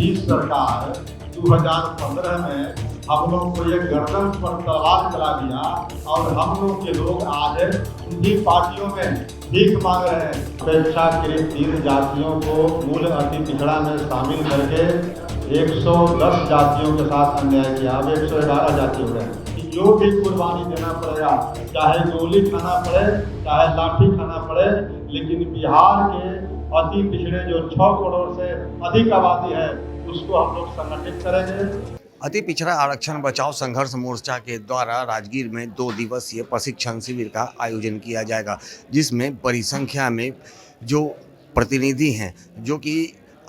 नीतीश सरकार 2015 में हम लोग को एक गर्दन पर तलवार चला दिया और हम लोग के लोग आज उन्हीं पार्टियों में भीख मांग रहे हैं। अपेक्षाकृत 3 जातियों को मूल अति पिछड़ा में शामिल करके 110 जातियों के साथ अन्याय किया। अब 111 जाति हो गए हैं। जो भी कुर्बानी देना पड़ेगा, चाहे गोली खाना पड़े, चाहे लाठी खाना पड़े, लेकिन बिहार के अति पिछड़े जो 6 करोड़ से अधिक आबादी है उसको हम लोग संगठित करेंगे। अति पिछड़ा आरक्षण बचाओ संघर्ष मोर्चा के द्वारा राजगीर में 2 दिवसीय प्रशिक्षण शिविर का आयोजन किया जाएगा, जिसमें बड़ी संख्या में जो प्रतिनिधि हैं, जो कि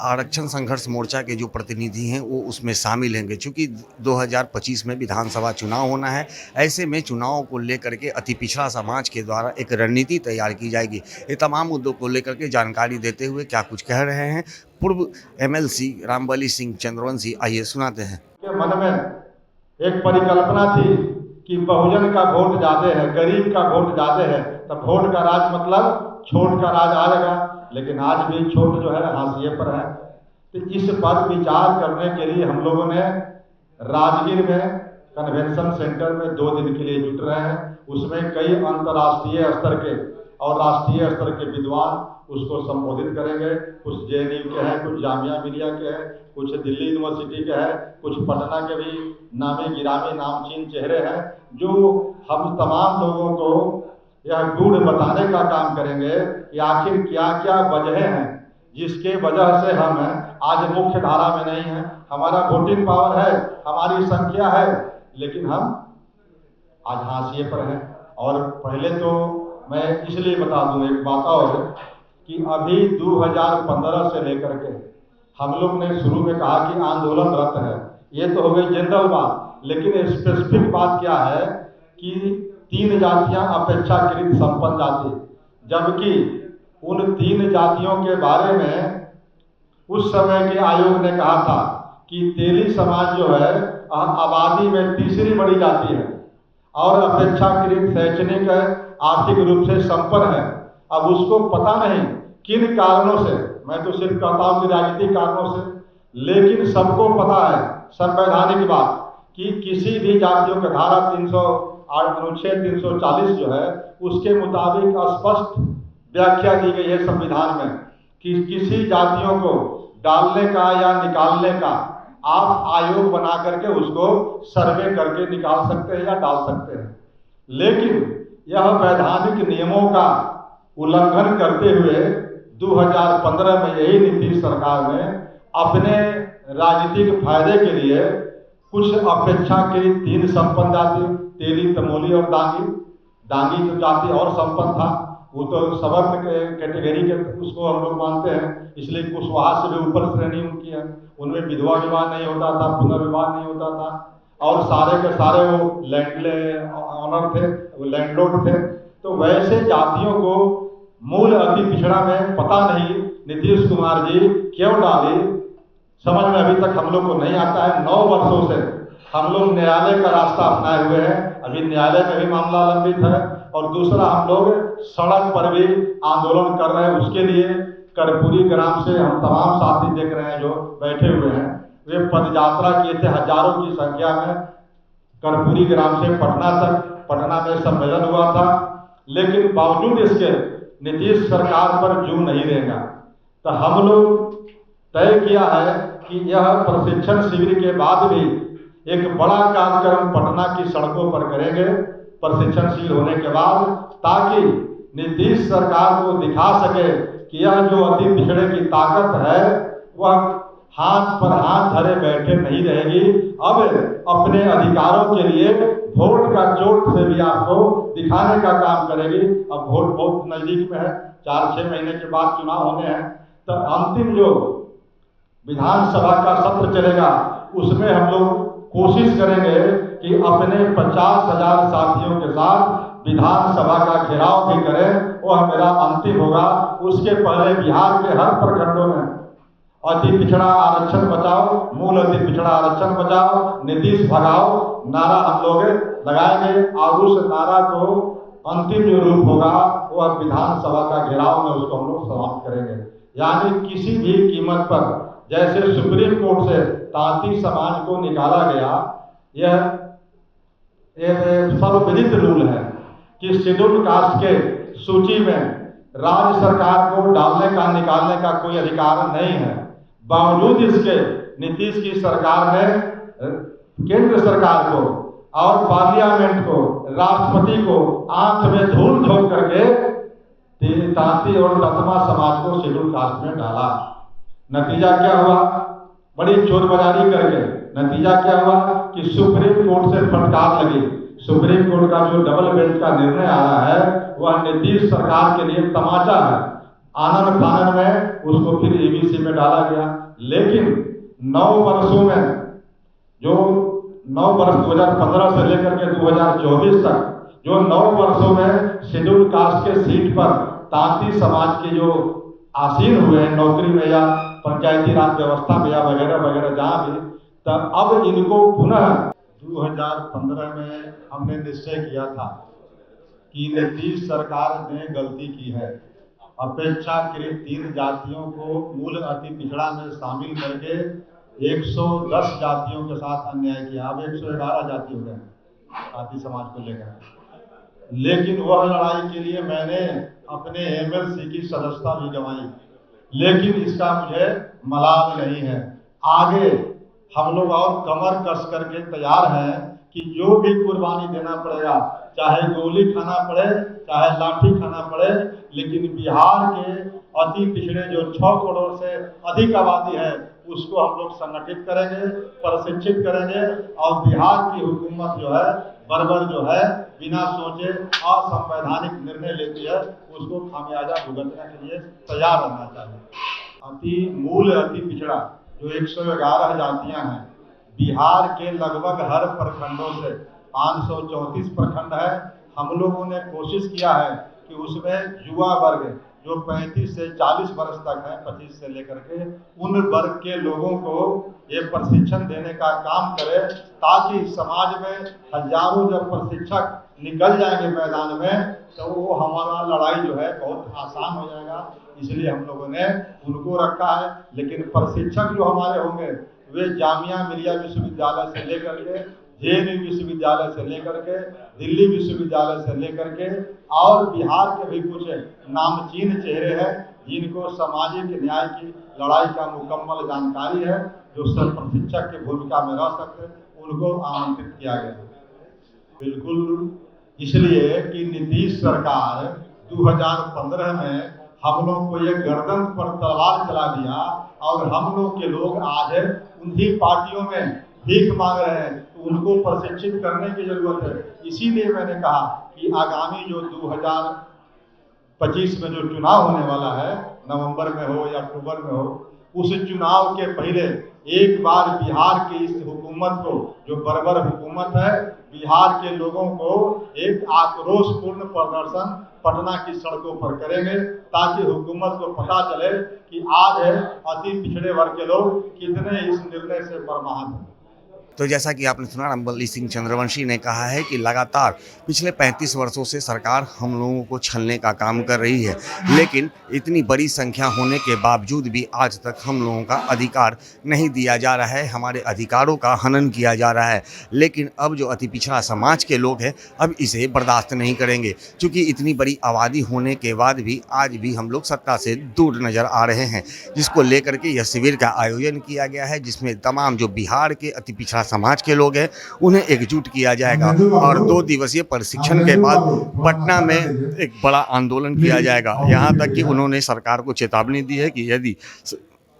आरक्षण संघर्ष मोर्चा के जो प्रतिनिधि हैं वो उसमें शामिल होंगे। चूँकि 2025 में विधानसभा चुनाव होना है, ऐसे में चुनाव को लेकर के अति पिछड़ा समाज के द्वारा एक रणनीति तैयार की जाएगी। ये तमाम मुद्दों को लेकर के जानकारी देते हुए क्या कुछ कह रहे हैं पूर्व MLC रामबली सिंह चंद्रवंशी, आइए सुनाते हैं। मन में एक परिकल्पना थी कि बहुजन का वोट ज्यादा है, गरीब का वोट ज्यादा है, तब वोट का राज मतलब छोट का राज आएगा। लेकिन आज भी छोट जो है हाशिए पर है। तो इस पर विचार करने के लिए हम लोगों ने राजगीर में कन्वेंशन सेंटर में 2 दिन के लिए जुट रहे हैं। उसमें कई अंतर्राष्ट्रीय स्तर के और राष्ट्रीय स्तर के विद्वान उसको संबोधित करेंगे। कुछ JNU के हैं, कुछ जामिया मिलिया के हैं, कुछ दिल्ली यूनिवर्सिटी के हैं, कुछ पटना के भी नामी गिरामी नामचीन चेहरे हैं, जो हम तमाम लोगों को यह गुण बताने का काम करेंगे कि आखिर क्या क्या वजह हैं जिसके वजह से हम आज मुख्य धारा में नहीं हैं। हमारा वोटिंग पावर है, हमारी संख्या है, लेकिन हम आज हाशिए पर हैं। और पहले तो मैं इसलिए बता दूं एक बात और, कि अभी 2015 से लेकर के हम लोग ने शुरू में कहा कि आंदोलनरत है। ये तो हो गई जनरल बात, लेकिन स्पेसिफिक बात क्या है कि 3 जातियां अपेक्षाकृत संपन्न जाति, जबकि उन 3 जातियों के बारे में उस समय के आयोग ने कहा था कि तेली समाज जो है आबादी में तीसरी बड़ी जाति है और अपेक्षाकृत शैक्षणिक आर्थिक रूप से संपन्न है। अब उसको पता नहीं किन कारणों से, मैं तो सिर्फ कहता हूँ कि राजनीतिक कारणों से, लेकिन सबको पता है संवैधानिक बात कि किसी भी जातियों का धारा 308 अनुच्छेद 340 जो है उसके मुताबिक स्पष्ट व्याख्या दी गई है संविधान में कि किसी जातियों को डालने का या निकालने का आप आयोग बना करके उसको सर्वे करके निकाल सकते हैं या डाल सकते हैं। लेकिन यह वैधानिक नियमों का उल्लंघन करते हुए 2015 में यही नीतीश सरकार ने अपने राजनीतिक फायदे के लिए कुछ अपेक्षाकृत 3 संपन्न जाति, तेली, तमोली और डांगी जो जाति और संपन्न था, वो तो सवर्ण कैटेगरी के उसको हम लोग मानते हैं, इसलिए कुशवाहा से भी ऊपर श्रेणी उनकी है। उनमें विधवा विवाह नहीं होता था, पुनर्विवाह नहीं होता था, और सारे के सारे वो लैंड ऑनर थे, वो लैंडलॉर्ड थे। तो वैसे जातियों को मूल अति पिछड़ा में पता नहीं नीतीश कुमार जी क्यों डाली, समझ में अभी तक हम लोग को नहीं आता है। 9 वर्षों से हम लोग न्यायालय का रास्ता अपनाए हुए हैं, अभी न्यायालय में भी मामला लंबित है, और दूसरा हम लोग सड़क पर भी आंदोलन कर रहे हैं। उसके लिए कर्पूरी ग्राम से हम तमाम साथी देख रहे हैं जो बैठे हुए हैं, वे पदयात्रा किए थे हजारों की संख्या में कर्पूरी ग्राम से पटना तक। पटना में सम्मेलन हुआ था, लेकिन बावजूद इसके नीतीश सरकार पर जू नहीं रहेगा। तो हम लोग तय किया है कि यह प्रशिक्षण शिविर के बाद भी एक बड़ा कार्यक्रम पटना की सड़कों पर करेंगे प्रशिक्षण शिविर होने के बाद, ताकि नीतीश सरकार को दिखा सके कि यह जो अति पिछड़े की ताकत है वह हाथ पर हाथ धरे बैठे नहीं रहेगी। अब अपने अधिकारों के लिए वोट का चोट से भी आपको दिखाने का काम करेगी। अब वोट बहुत नजदीक में है, 4-6 महीने के बाद चुनाव होने हैं, तो अंतिम जो विधानसभा का सत्र चलेगा उसमें हम लोग कोशिश करेंगे कि अपने 50,000 साथियों के साथ विधानसभा का घेराव भी करें। वह मेरा अंतिम होगा। उसके पहले बिहार के हर प्रखंडों में अति पिछड़ा आरक्षण बचाओ, मूल अति पिछड़ा आरक्षण बचाओ, नीतीश भगाओ नारा हम लोग लगाएंगे, और उस नारा को अंतिम जो रूप होगा वह विधानसभा का घेराव में उसको हम लोग समाप्त करेंगे। यानी किसी भी कीमत पर जैसे सुप्रीम कोर्ट से तांती समाज को निकाला गया, यह सर्वविदित रूल है कि शेड्यूल कास्ट के सूची में राज्य सरकार को डालने का निकालने का कोई अधिकार नहीं है। बावजूद इसके नीतीश की सरकार ने केंद्र सरकार को और पार्लियामेंट को, राष्ट्रपति को आंख में धूल झोंक करके तांती और दतमा समाज को शेड्यूल कास्ट में डाला। नतीजा क्या हुआ? बड़ी चोरबाजारी करके नतीजा क्या हुआ कि सुप्रीम कोर्ट से फटकार लगी। सुप्रीम कोर्ट का जो डबल बेंच का निर्णय आया है वह नीतीश सरकार के लिए तमाचा है। आनंद फानन में उसको फिर ईबीसी में डाला गया। लेकिन 9 वर्षों में, जो 9 वर्ष 2015 से लेकर के 2024 तक, जो 9 वर्षों में शेड्यूल कास्ट के सीट पर तांती समाज के जो आसीन हुए हैं नौकरी में या पंचायती राज व्यवस्था में या वगैरह वगैरह जहाँ भी, तब अब इनको पुनः 2015 में हमने निश्चय किया था कि नीतीश सरकार ने गलती की है। अपेक्षाकृत 3 जातियों को मूल अति पिछड़ा में शामिल करके 110 जातियों के साथ अन्याय किया। अब 111 जाति हो गए तांती समाज को लेकर। लेकिन वह लड़ाई के लिए मैंने अपने एमएलसी की सदस्यता भी गंवाई, लेकिन इसका मुझे मलाल नहीं है। आगे हम लोग और कमर कस करके तैयार हैं कि जो भी कुर्बानी देना पड़ेगा, चाहे गोली खाना पड़े, चाहे लाठी खाना पड़े, लेकिन बिहार के अति पिछड़े जो 6 करोड़ से अधिक आबादी है उसको हम लोग संगठित करेंगे, प्रशिक्षित करेंगे और बिहार की हुकूमत जो है बर्बर जो है बिना सोचे असंवैधानिक निर्णय लेती है उसको खामियाजा भुगतने के लिए तैयार रहना चाहिए। अति पिछड़ा जो 111 जातियां हैं, बिहार के लगभग हर प्रखंडों से 534 प्रखंड है। हम लोगों ने कोशिश किया है कि उसमें युवा वर्ग जो 35 से 40 वर्ष तक है, 25 से लेकर के, उन वर्ग के लोगों को ये प्रशिक्षण देने का काम करे, ताकि समाज में हजारों जब प्रशिक्षक निकल जाएंगे मैदान में तो वो हमारा लड़ाई जो है बहुत आसान हो जाएगा। इसलिए हम लोगों ने उनको रखा है। लेकिन प्रशिक्षक जो हमारे होंगे वे जामिया मिलिया विश्वविद्यालय से लेकर के, जेएनयू विश्वविद्यालय से लेकर के, दिल्ली विश्वविद्यालय से लेकर के और बिहार के भी कुछ नामचीन चेहरे हैं जिनको सामाजिक न्याय की लड़ाई का मुकम्मल जानकारी है, जो सब प्रशिक्षक की भूमिका में रह सकते, उनको आमंत्रित किया गया। बिल्कुल इसलिए कि नीतीश सरकार 2015 में हम लोग को ये गर्दन पर तलवार चला दिया और हम लोग के लोग आज उन्हीं पार्टियों में भीख मांग रहे हैं, तो उनको प्रशिक्षित करने की जरूरत है। इसीलिए मैंने कहा कि आगामी जो 2025 में जो चुनाव होने वाला है, नवंबर में हो या अक्टूबर में हो, उस चुनाव के पहले एक बार बिहार की इस हुकूमत को, जो बर्बर हुकूमत है, बिहार के लोगों को एक आक्रोशपूर्ण प्रदर्शन पटना की सड़कों पर करेंगे, ताकि हुकूमत को पता चले कि आज अति पिछड़े वर्ग के लोग कितने इस निर्णय से बर्बाद हैं। तो जैसा कि आपने सुना, रामबली सिंह चंद्रवंशी ने कहा है कि लगातार पिछले 35 वर्षों से सरकार हम लोगों को छलने का काम कर रही है, लेकिन इतनी बड़ी संख्या होने के बावजूद भी आज तक हम लोगों का अधिकार नहीं दिया जा रहा है, हमारे अधिकारों का हनन किया जा रहा है। लेकिन अब जो अति पिछड़ा समाज के लोग हैं अब इसे बर्दाश्त नहीं करेंगे, क्योंकि इतनी बड़ी आबादी होने के बाद भी आज भी हम लोग सत्ता से दूर नज़र आ रहे हैं, जिसको लेकर के यह शिविर का आयोजन किया गया है, जिसमें तमाम जो बिहार के अति पिछड़ा समाज के लोग हैं उन्हें एकजुट किया जाएगा और 2 दिवसीय प्रशिक्षण के बाद पटना में एक बड़ा आंदोलन किया जाएगा। यहाँ तक कि उन्होंने सरकार को चेतावनी दी है कि यदि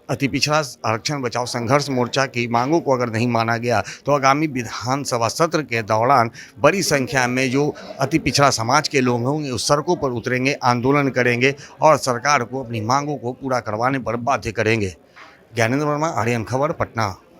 अति पिछड़ा आरक्षण बचाओ संघर्ष मोर्चा की मांगों को अगर नहीं माना गया तो आगामी विधानसभा सत्र के दौरान बड़ी संख्या में जो अति पिछड़ा समाज के लोग होंगे उस सड़कों पर उतरेंगे, आंदोलन करेंगे और सरकार को अपनी मांगों को पूरा करवाने पर बाध्य करेंगे। ज्ञानेंद्र वर्मा, आर्यन खबर, पटना।